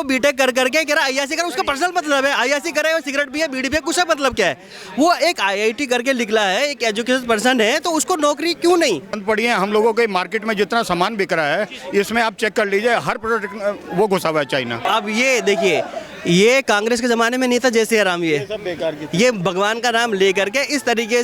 BTech कर करके कह रहा आईआईसी करे, उसका पर्सनल मतलब है, आईआईसी करे और सिगरेट पिए बीड़ी पिए, कुछ मतलब क्या है? वो एक आईआईटी करके निकला है, एक एजुकेटेड पर्सन है, तो उसको नौकरी क्यों नहीं? पढ़िए, हम लोगों के मार्केट में जितना सामान बिक रहा है इसमें आप चेक कर लीजिए, हर प्रोडक्ट वो घुसा हुआ है चाइना। अब ये देखिए, ये कांग्रेस के ज़माने में नहीं था जय सिया राम, ये भगवान का नाम ले करके इस तरीके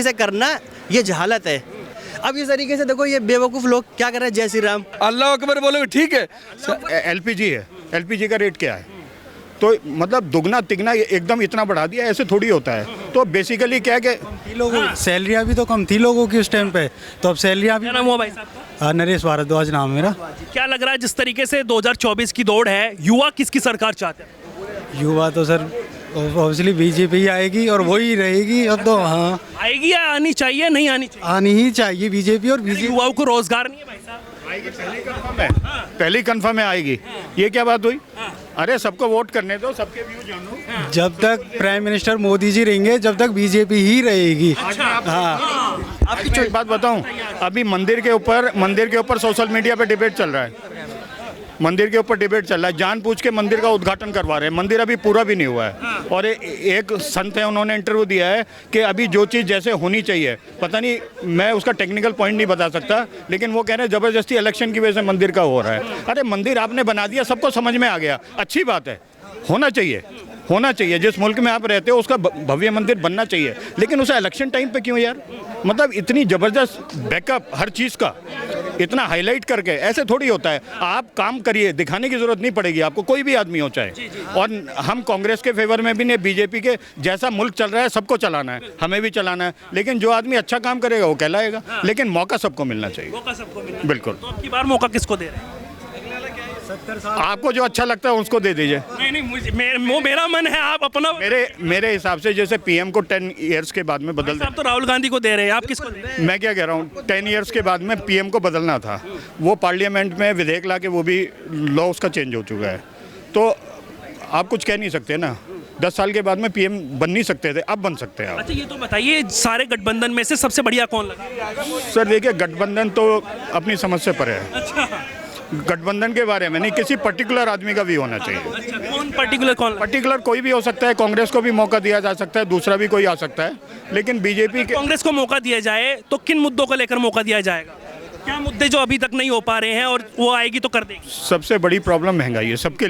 से करना, ये जहालत है। अब इस तरीके से देखो, ये बेवकूफ़ लोग क्या कर रहे हैं, जय श्री राम अल्लाह अकबर बोलोगे ठीक है। एलपीजी है, एलपीजी का रेट क्या है? तो मतलब दुगना तिगना एकदम इतना बढ़ा दिया, ऐसे थोड़ी होता है। तो बेसिकली क्या है कि लोगों सैलरियाँ भी तो कम थी लोगों की उस टाइम पे, तो अब सैलरियाँ भी। क्या नाम हुआ भाई साहब का? नरेश भारद्वाज नाम मेरा। क्या लग रहा है जिस तरीके से 2024 की दौड़ है, युवा किसकी सरकार चाहते हैं? युवा तो सर ऑब्वियसली बीजेपी ही आएगी और वही रहेगी। अब तो हाँ, आएगी या आनी चाहिए, नहीं आनी चाहिए? आनी ही चाहिए बीजेपी। और बीजेपी युवाओं को रोजगार नहीं है भाई साहब? पहली कंफर्म है आएगी। ये क्या बात हुई? अरे सबको वोट करने दो, सबके व्यू जानो। जब तक प्राइम मिनिस्टर मोदी जी रहेंगे, जब तक बीजेपी ही रहेगी। हाँ, आपकी एक बात बताऊं, अभी मंदिर के ऊपर सोशल मीडिया पे डिबेट चल रहा है, मंदिर के ऊपर डिबेट चल रहा है, जानबूझ के मंदिर का उद्घाटन करवा रहे हैं। मंदिर अभी पूरा भी नहीं हुआ है। और एक संत है, उन्होंने इंटरव्यू दिया है कि अभी जो चीज़ जैसे होनी चाहिए, पता नहीं, मैं उसका टेक्निकल पॉइंट नहीं बता सकता, लेकिन वो कह रहे हैं ज़बरदस्ती इलेक्शन की वजह से मंदिर का हो रहा है। अरे मंदिर आपने बना दिया, सबको समझ में आ गया, अच्छी बात है, होना चाहिए। जिस मुल्क में आप रहते हो उसका भव्य मंदिर बनना चाहिए, लेकिन उसे इलेक्शन टाइम पे क्यों यार? मतलब इतनी ज़बरदस्त बैकअप हर चीज़ का, इतना हाईलाइट करके, ऐसे थोड़ी होता है। आप काम करिए, दिखाने की ज़रूरत नहीं पड़ेगी आपको, कोई भी आदमी हो चाहे। और हम कांग्रेस के फेवर में भी नहीं, बीजेपी के, जैसा मुल्क चल रहा है सबको चलाना है, हमें भी चलाना है, लेकिन जो आदमी अच्छा काम करेगा वो कहलाएगा। लेकिन मौका सबको मिलना चाहिए। मौका सबको मिलना। बिल्कुल। तो अब की बार मौका किसको दे रहे हैं? आपको जो अच्छा लगता है उसको दे दीजिए। वो मेरा मन है, आप अपना। मेरे हिसाब से जैसे पीएम को 10 इयर्स के बाद में बदल आप तो राहुल गांधी को दे रहे हैं, आप किसको दे रहे हैं? मैं क्या कह रहा हूँ, 10 इयर्स के बाद में पीएम को बदलना था, वो पार्लियामेंट में विधेयक ला के वो भी लॉ उसका चेंज हो चुका है। तो आप कुछ कह नहीं सकते ना, 10 साल के बाद में पीएम बन नहीं सकते थे, अब बन सकते हैं आप। अच्छा, ये तो बताइए, सारे गठबंधन में से सबसे बढ़िया कौन लगा? सर देखिए, गठबंधन तो अपनी समझ से परे है। गठबंधन के बारे में नहीं, किसी पर्टिकुलर आदमी का भी होना चाहिए। अच्छा, कौन पर्टिकुलर कोई भी हो सकता है, कांग्रेस को भी मौका दिया जा सकता है, दूसरा भी कोई आ सकता है, लेकिन बीजेपी के। कांग्रेस को मौका दिया जाए तो किन मुद्दों को लेकर मौका दिया जाएगा? क्या मुद्दे जो अभी तक नहीं हो पा रहे हैं और वो आएगी तो कर देगी? सबसे बड़ी प्रॉब्लम महंगाई है, सबके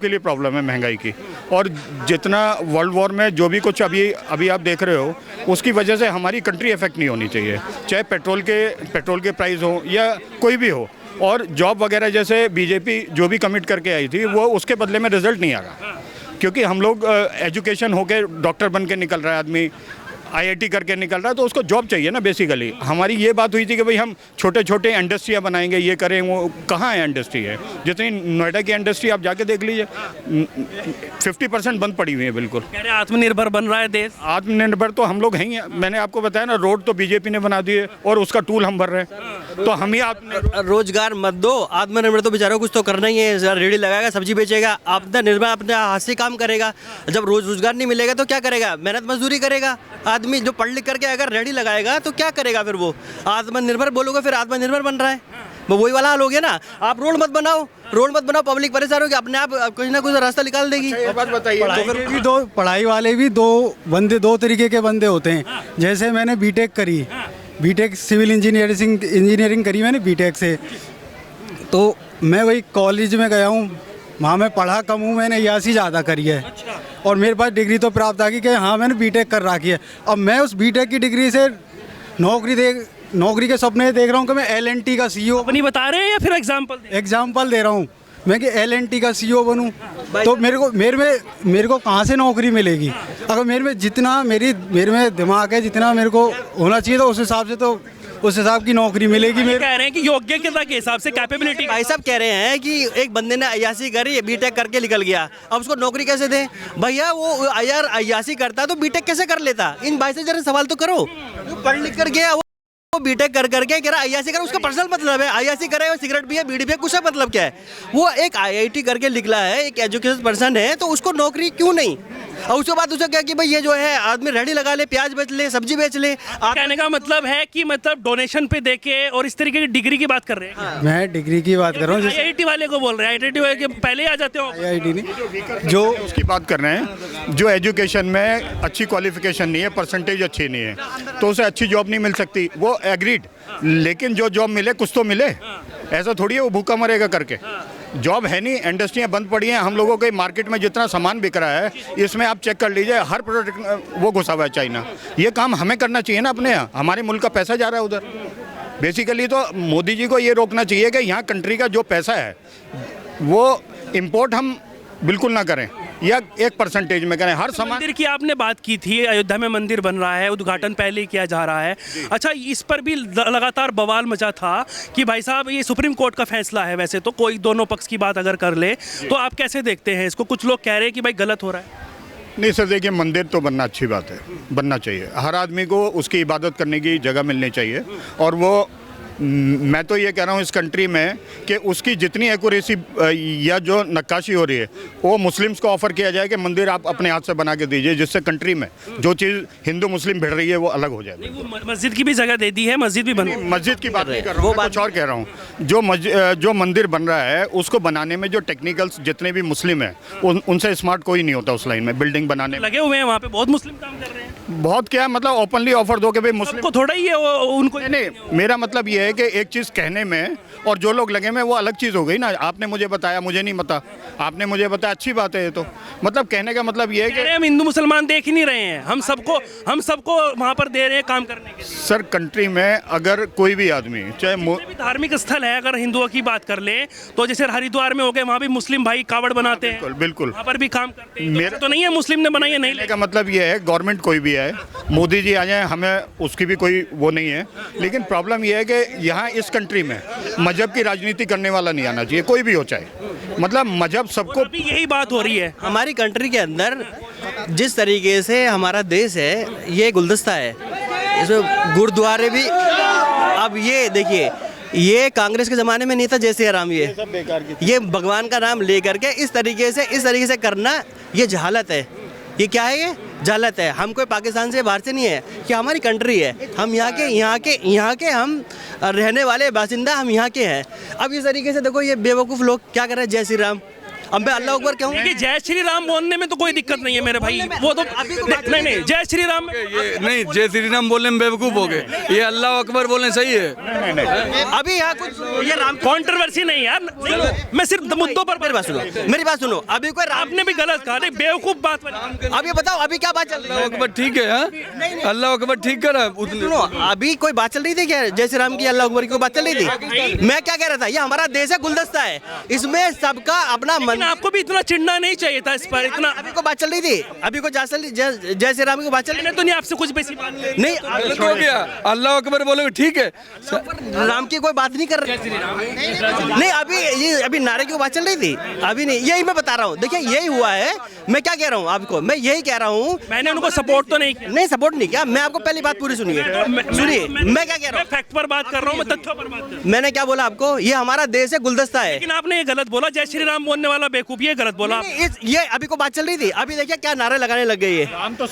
लिए प्रॉब्लम है महंगाई की। और जितना वर्ल्ड वॉर में जो भी कुछ अभी आप देख रहे हो, उसकी वजह से हमारी कंट्री इफेक्ट नहीं होनी चाहिए, चाहे पेट्रोल के प्राइस हो या कोई भी हो। और जॉब वगैरह जैसे बीजेपी जो भी कमिट करके आई थी, वो उसके बदले में रिजल्ट नहीं आ रहा, क्योंकि हम लोग एजुकेशन होके डॉक्टर बन के निकल रहा है आदमी, आईआईटी करके निकल रहा है, तो उसको जॉब चाहिए ना। बेसिकली हमारी ये बात हुई थी कि भाई हम छोटे छोटे इंडस्ट्रियाँ बनाएंगे, ये करें, वो कहाँ है इंडस्ट्री है? जितनी नोएडा की इंडस्ट्री आप जाके देख लीजिए, 50% बंद पड़ी हुई है। बिल्कुल कह रहे आत्मनिर्भर बन रहा है देश। आत्मनिर्भर तो हम लोग हैं ही। मैंने आपको बताया ना, रोड तो बीजेपी ने बना दिए और उसका टूल हम भर रहे हैं, तो हम ही रोजगार मत दो, आत्मनिर्भर तो बेचारों कुछ तो करना ही है। रेडी लगाएगा, सब्जी बेचेगा, आत्मनिर्भर अपने हाथ से काम करेगा। जब रोजगार नहीं मिलेगा तो क्या करेगा? मेहनत मजदूरी करेगा। आदमी जो पढ़ लिख करके अगर रेडी लगाएगा तो क्या करेगा फिर? वो आत्मनिर्भर बोलोगे, फिर आत्मनिर्भर बन रहा है, वो वही वाला हाल हो गया ना। आप रोड मत बनाओ, पब्लिक परेशान होगी, अपने आप कुछ ना कुछ रास्ता निकाल देगी। बात बताइए। पढ़ाई वाले भी दो तरीके के बंदे होते हैं। जैसे मैंने बीटेक करी, बीटेक सिविल इंजीनियरिंग करी मैंने बीटेक से, तो मैं वही कॉलेज में गया हूँ, वहाँ मैं पढ़ा कम हूँ, मैंने यासी ज़्यादा करी है। और मेरे पास डिग्री तो प्राप्त आ गई कि हाँ मैंने बीटेक कर रखी है। अब मैं उस बीटेक की डिग्री से नौकरी के सपने देख रहा हूँ कि मैं L&T का CEO। अपनी बता रहे हैं या फिर एग्जाम्पल दे रहा हूँ मैं कि L&T का CEO बनूँ, तो मेरे को कहाँ से नौकरी मिलेगी? अगर मेरे में दिमाग है, जितना मेरे को होना चाहिए, तो उस हिसाब की नौकरी मिलेगी। मेरे कह रहे हैं कि योग्यता के हिसाब से, कैपेबिलिटी। भाई साहब कह रहे हैं कि एक बंदे ने अय्यासी करी, बीटेक करके निकल गया, अब उसको नौकरी कैसे दें? भैया वो यार अय्यासी करता तो बीटेक कैसे कर लेता? इन भाई से जरा सवाल तो करो। वो पढ़ लिख कर गया, वो बीटेक कर करके कह रहा आईआईसी करे, उसका पर्सनल मतलब है, आईआईसी करे और सिगरेट पिए बीड़ी पिए, कुछ मतलब क्या है? वो एक आईआईटी करके निकला है, एक एजुकेटेड पर्सन है, तो उसको नौकरी क्यों नहीं? और उसके बाद उसे क्या कि भाई ये जो है आदमी रेडी लगा ले, प्याज बेच ले, सब्जी बेच ले। कहने का मतलब है कि मतलब डोनेशन पे देके और इस तरीके की डिग्री की बात कर रहे हैं। मैं डिग्री की बात कर रहा हूँ, IIT वाले को बोल रहे हैं, IIT वाले के पहले ही आ जाते हो। IIT नहीं, जो उसकी बात कर रहे हैं, जो एजुकेशन में अच्छी क्वालिफिकेशन नहीं है, परसेंटेज अच्छी नहीं है, तो उसे अच्छी जॉब नहीं मिल सकती। वो एग्रीड, लेकिन जो जॉब मिले कुछ तो मिले, ऐसा थोड़ी है वो भूखा मरेगा करके। जॉब है नहीं, इंडस्ट्रियाँ बंद पड़ी हैं। हम लोगों के मार्केट में जितना सामान बिक रहा है, इसमें आप चेक कर लीजिए, हर प्रोडक्ट वो घुसा हुआ है चाइना। ये काम हमें करना चाहिए ना अपने यहाँ, हमारे मुल्क का पैसा जा रहा है उधर। बेसिकली तो मोदी जी को ये रोकना चाहिए कि यहाँ कंट्री का जो पैसा है वो इम्पोर्ट हम बिल्कुल ना करें, या 1% में करें हर सामान। मंदिर की आपने बात की थी, अयोध्या में मंदिर बन रहा है, उद्घाटन पहले ही किया जा रहा है। अच्छा, इस पर भी लगातार बवाल मचा था कि भाई साहब ये सुप्रीम कोर्ट का फैसला है, वैसे तो कोई दोनों पक्ष की बात अगर कर ले तो आप कैसे देखते हैं इसको? कुछ लोग कह रहे हैं कि भाई गलत हो रहा है। नहीं सर, देखिए मंदिर तो बनना अच्छी बात है, बनना चाहिए। हर आदमी को उसकी इबादत करने की जगह मिलनी चाहिए, और वो मैं तो ये कह रहा हूँ इस कंट्री में कि उसकी जितनी एक्यूरेसी या जो नक्काशी हो रही है वो मुस्लिम्स को ऑफर किया जाए कि मंदिर आप अपने हाथ से बना के दीजिए, जिससे कंट्री में जो चीज़ हिंदू मुस्लिम भिड़ रही है वो अलग हो जाए। मस्जिद की भी जगह दे दी है, मस्जिद भी बन, मस्जिद की बात नहीं कर रहा हूँ, कुछ और कह रहा हूँ। जो मंदिर बन रहा है उसको बनाने में जो टेक्निकल्स जितने भी मुस्लिम हैं उनसे स्मार्ट कोई नहीं होता उस लाइन में, बिल्डिंग बनाने में लगे हुए हैं। वहाँ पे बहुत मुस्लिम काम कर रहे हैं। बहुत क्या मतलब ओपनली ऑफर दो कि भाई मुस्लिम को थोड़ा ही है उनको। नहीं, मेरा मतलब ये है कि एक चीज़ कहने में और जो लोग लगे में वो अलग चीज़ हो गई ना। आपने मुझे बताया, मुझे नहीं पता, आपने मुझे बताया, अच्छी बात है ये तो। मतलब कहने का मतलब ये है कि हम हिंदू मुसलमान देख ही नहीं रहे हैं, हम सबको वहाँ पर दे रहे हैं काम करने के लिए। सर कंट्री में अगर कोई भी आदमी चाहे भी धार्मिक स्थल है, अगर हिंदुओं की बात कर ले तो जैसे हरिद्वार में हो गए, वहाँ भी मुस्लिम भाई कावड़ बनाते हैं, बिल्कुल वहाँ पर भी काम करते हैं। मेरा तो नहीं है मुस्लिम ने बनाई है, नहीं कहने का मतलब ये है गवर्नमेंट कोई भी है, मोदी जी आ जाए, हमें उसकी भी कोई वो नहीं है, लेकिन प्रॉब्लम ये है कि यहाँ इस कंट्री में मजहब की राजनीति करने वाला नहीं आना चाहिए, कोई भी हो चाहे, मतलब मजहब सबको। अभी यही बात हो रही है हमारी कंट्री के अंदर। जिस तरीके से हमारा देश है ये गुलदस्ता है, इसमें गुरुद्वारे भी। अब ये देखिए, ये कांग्रेस के ज़माने में नहीं था जय सिया राम, ये भगवान का नाम लेकर के इस तरीके से करना, ये जहालत है। ये क्या है? ये जहालत है। हम कोई पाकिस्तान से बाहर से नहीं है, कि हमारी कंट्री है, हम यहाँ के हम रहने वाले बासिंदा, हम यहाँ के हैं। अब इस तरीके से देखो ये बेवकूफ़ लोग क्या कर रहे हैं, जय श्री राम। अब मैं अल्लाह अकबर कहूँ, देखिए जय श्री राम बोलने में तो कोई दिक्कत नहीं है मेरे भाई, वो तो नहीं जय श्री राम ये नहीं, जय श्री राम बोलने में बेवकूफ़ हो गए, ये अल्लाह अकबर बोलने सही है। अभी यहाँ कुछ ये राम कंट्रोवर्सी नहीं यार, मैं सिर्फ मुद्दों पर। मेरी बात सुनो। अभी कोई आपने भी गलत कहा, बेवकूफ़ बात। अब ये बताओ अभी क्या बात चल रही है? अल्लाह अकबर ठीक है, हाँ अल्लाह अकबर ठीक करा। सुनो, अभी कोई बात चल रही थी क्या जय श्री राम की, अल्लाह अकबर की बात चल रही थी? मैं क्या कह रहा था, ये हमारा देश है, गुलदस्ता है, इसमें सबका अपना मन। आपको भी इतना चिढ़ना नहीं चाहिए था इस पर, इतना। अभी को बात चल रही थी, अभी को जय श्री राम की बात चल रही तो नहीं, आपसे कुछ बेसी बात नहीं। हो गया, अल्लाह अकबर बोलोगे ठीक है, राम की कोई बात नहीं कर रहे नहीं। अभी नारे की बात चल रही थी, अभी नहीं। यही मैं बता रहा हूँ, देखिए यही हुआ है। मैं क्या कह रहा हूँ आपको, मैं यही कह रहा हूँ, मैंने उनको सपोर्ट तो नहीं किया। नहीं सपोर्ट नहीं किया, मैं आपको पहली बात पूरी सुनिए, मैं क्या कह रहा हूँ, फैक्ट पर बात कर रहा हूँ, मैं तथ्यों पर बात कर रहा हूँ। मैंने क्या बोला आपको, ये हमारा देश है, गुलदस्ता है। लेकिन आपने ये गलत बोला, जय श्री राम बोलने वाला बेवकूफ, ये गलत बोला। ये अभी को बात चल रही थी, अभी देखिए क्या नारे लगाने लग गई है।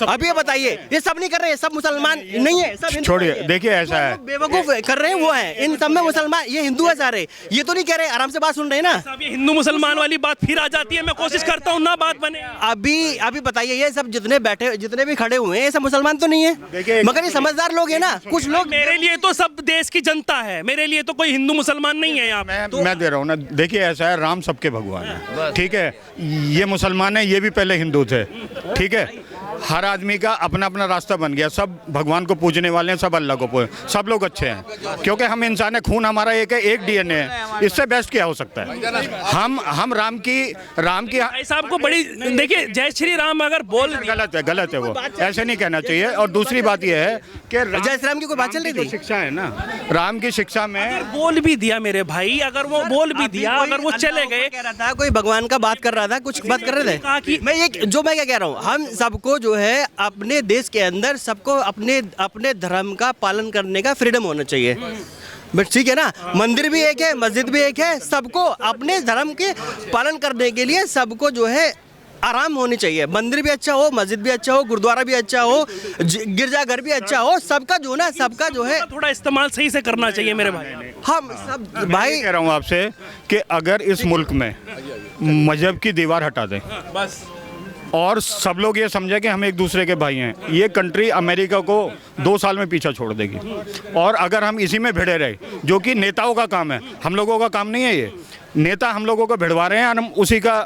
अभी ये बताइए, ये सब नहीं कर रहे हैं, सब मुसलमान नहीं है, सब छोड़िए, देखिए ऐसा है, बेवकूफ कर रहे हैं वो है, इन सब में मुसलमान, ये हिंदू है सारे, ये तो नहीं कह रहे, आराम से बात सुन रहे हैं ना। ये हिंदू मुसलमान वाली बात फिर आ जाती है, मैं कोशिश करता हूँ ना बात बने। अभी बताइए, ये सब जितने भी खड़े हुए हैं, ये सब मुसलमान तो नहीं है, मगर ये समझदार लोग हैं ना, कुछ लोग। मेरे लिए तो सब देश की जनता है, मेरे लिए तो कोई हिंदू मुसलमान नहीं है यहाँ। मैं दे रहा हूँ ना, देखिए ऐसा है, राम सबके भगवान है, ठीक है, ये मुसलमान है, ये भी पहले हिंदू थे, ठीक है। हर आदमी का अपना अपना रास्ता बन गया, सब भगवान को पूजने वाले हैं, सब अल्लाह को पूज, सब लोग अच्छे हैं, क्योंकि हम इंसान है, खून हमारा एक है, एक डीएनए है, इससे बेस्ट क्या हो सकता है? हम राम की साहब को बड़ी, देखिए जय श्री राम अगर बोल, गलत है वो, ऐसे नहीं कहना चाहिए। और दूसरी बात यह है कि जय श्री राम की कोई बात चल रही थी, शिक्षा है ना, राम की शिक्षा में बोल भी दिया मेरे भाई, अगर वो बोल भी दिया, अगर वो चले गए, कह रहा था कोई भगवान का बात कर रहा था, कुछ बात कर रहे थे, मैं क्या कह रहा हूँ, हम सबको जो है अपने देश के अंदर सबको अपने धर्म का पालन करने का फ्रीडम होना चाहिए, बट ठीक है ना। मंदिर भी एक है, मस्जिद भी एक है, सबको अपने धर्म के पालन करने के लिए सबको जो है आराम होनी चाहिए। मंदिर भी अच्छा हो, मस्जिद भी अच्छा हो, गुरुद्वारा भी अच्छा हो, गिरजाघर भी अच्छा हो, सबका जो ना सबका जो है थोड़ा इस्तेमाल सही से करना चाहिए मेरे भाई। हम सब भाई भाई कह रहा हूँ आपसे कि अगर इस मुल्क में मजहब की दीवार हटा दें बस और सब लोग ये समझे कि हम एक दूसरे के भाई हैं, ये कंट्री अमेरिका को 2 साल में पीछा छोड़ देगी। और अगर हम इसी में भिड़े रहे, जो कि नेताओं का काम है, हम लोगों का काम नहीं है, ये नेता हम लोगों को भिड़वा रहे हैं और हम उसी का